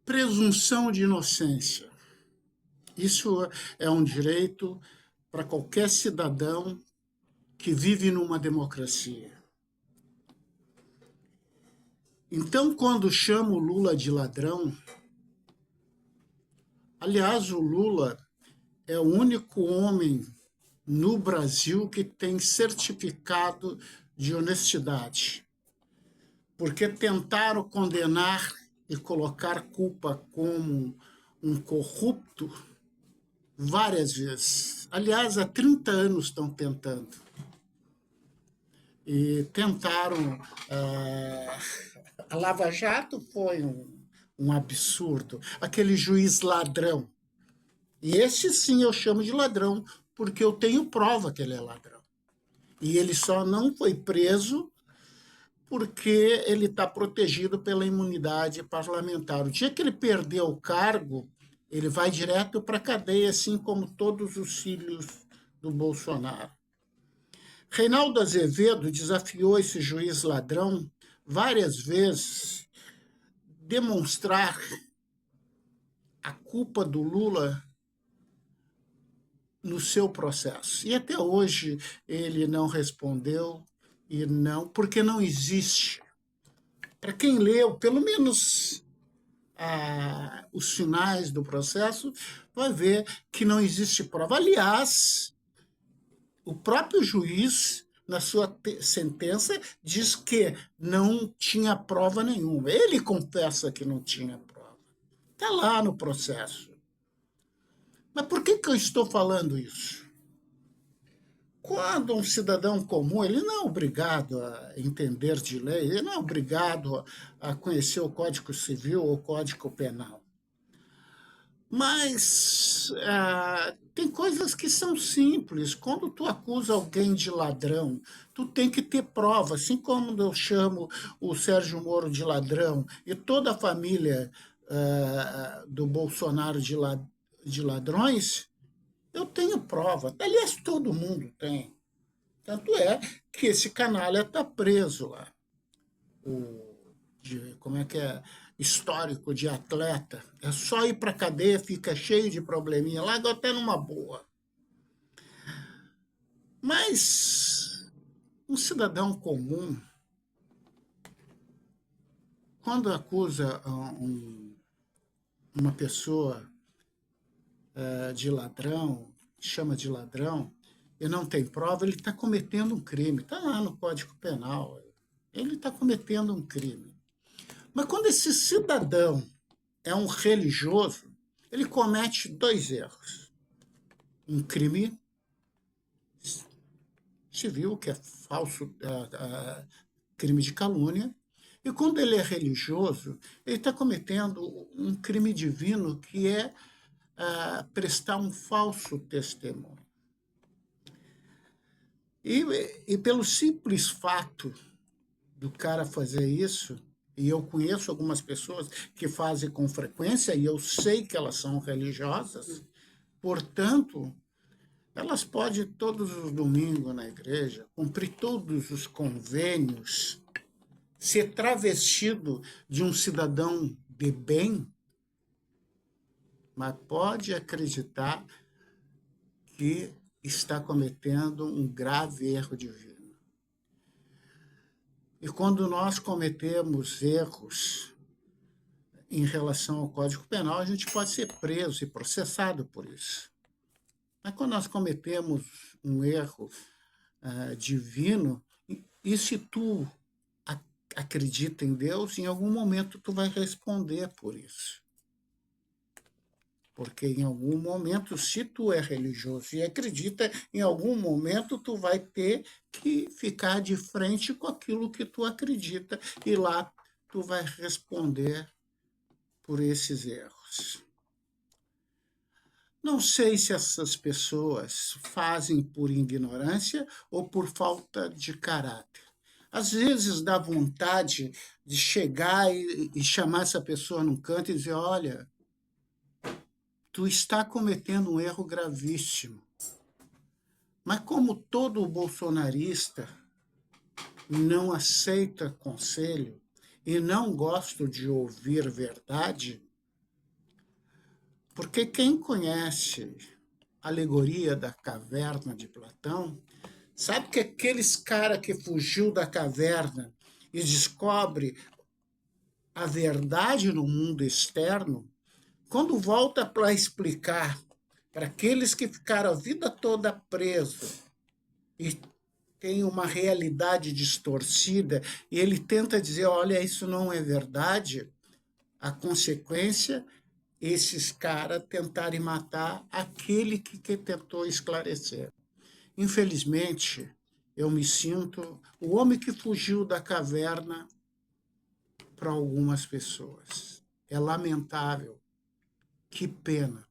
Presunção de inocência. Isso é um direito para qualquer cidadão que vive numa democracia. Então, quando chamo o Lula de ladrão, aliás, o Lula é o único homem no Brasil que tem certificado de honestidade, porque tentaram condenar e colocar culpa como um corrupto várias vezes. Aliás, há 30 anos estão tentando. E tentaram. A Lava Jato foi um absurdo. Aquele juiz ladrão. E esse sim eu chamo de ladrão, porque eu tenho prova que ele é ladrão. E ele só não foi preso porque ele está protegido pela imunidade parlamentar. O dia que ele perder o cargo, ele vai direto para a cadeia, assim como todos os filhos do Bolsonaro. Reinaldo Azevedo desafiou esse juiz ladrão várias vezes demonstrar a culpa do Lula no seu processo. E até hoje ele não respondeu, e não, porque não existe. Para quem leu, pelo menos os finais do processo, vai ver que não existe prova. Aliás, o próprio juiz, na sua sentença, diz que não tinha prova nenhuma. Ele confessa que não tinha prova. Está lá no processo. Mas por que eu estou falando isso? Quando um cidadão comum, ele não é obrigado a entender de lei, ele não é obrigado a conhecer o Código Civil ou o Código Penal. Mas tem coisas que são simples. Quando tu acusa alguém de ladrão, tu tem que ter prova. Assim como eu chamo o Sérgio Moro de ladrão e toda a família do Bolsonaro de ladrões, eu tenho prova. Aliás, todo mundo tem. Tanto é que esse canalha está preso lá. Como é que é? Histórico de atleta. É só ir para a cadeia, fica cheio de probleminha. Larga até numa boa. Mas um cidadão comum, quando acusa uma pessoa de ladrão, chama de ladrão, e não tem prova, ele está cometendo um crime. Está lá no Código Penal. Ele está cometendo um crime. Mas quando esse cidadão é um religioso, ele comete dois erros. Um crime civil, que é falso, crime de calúnia, e quando ele é religioso, ele está cometendo um crime divino, que é prestar um falso testemunho. E pelo simples fato do cara fazer isso, e eu conheço algumas pessoas que fazem com frequência, e eu sei que elas são religiosas, portanto, elas podem todos os domingos na igreja, cumprir todos os convênios, ser travestido de um cidadão de bem, mas pode acreditar que está cometendo um grave erro divino. E quando nós cometemos erros em relação ao Código Penal, a gente pode ser preso e processado por isso. Mas quando nós cometemos um erro divino, e se tu acredita em Deus, em algum momento tu vai responder por isso. Porque em algum momento, se tu é religioso e acredita, em algum momento tu vai ter que ficar de frente com aquilo que tu acredita, e lá tu vai responder por esses erros. Não sei se essas pessoas fazem por ignorância ou por falta de caráter. Às vezes dá vontade de chegar e chamar essa pessoa num canto e dizer: olha, tu está cometendo um erro gravíssimo. Mas como todo bolsonarista não aceita conselho e não gosta de ouvir verdade, Porque quem conhece a alegoria da caverna de Platão, sabe que aqueles cara que fugiu da caverna e descobre a verdade no mundo externo, quando volta para explicar para aqueles que ficaram a vida toda presos e tem uma realidade distorcida, e ele tenta dizer, olha, isso não é verdade, a consequência, esses caras tentarem matar aquele que tentou esclarecer. Infelizmente, eu me sinto o homem que fugiu da caverna para algumas pessoas. É lamentável. Que pena.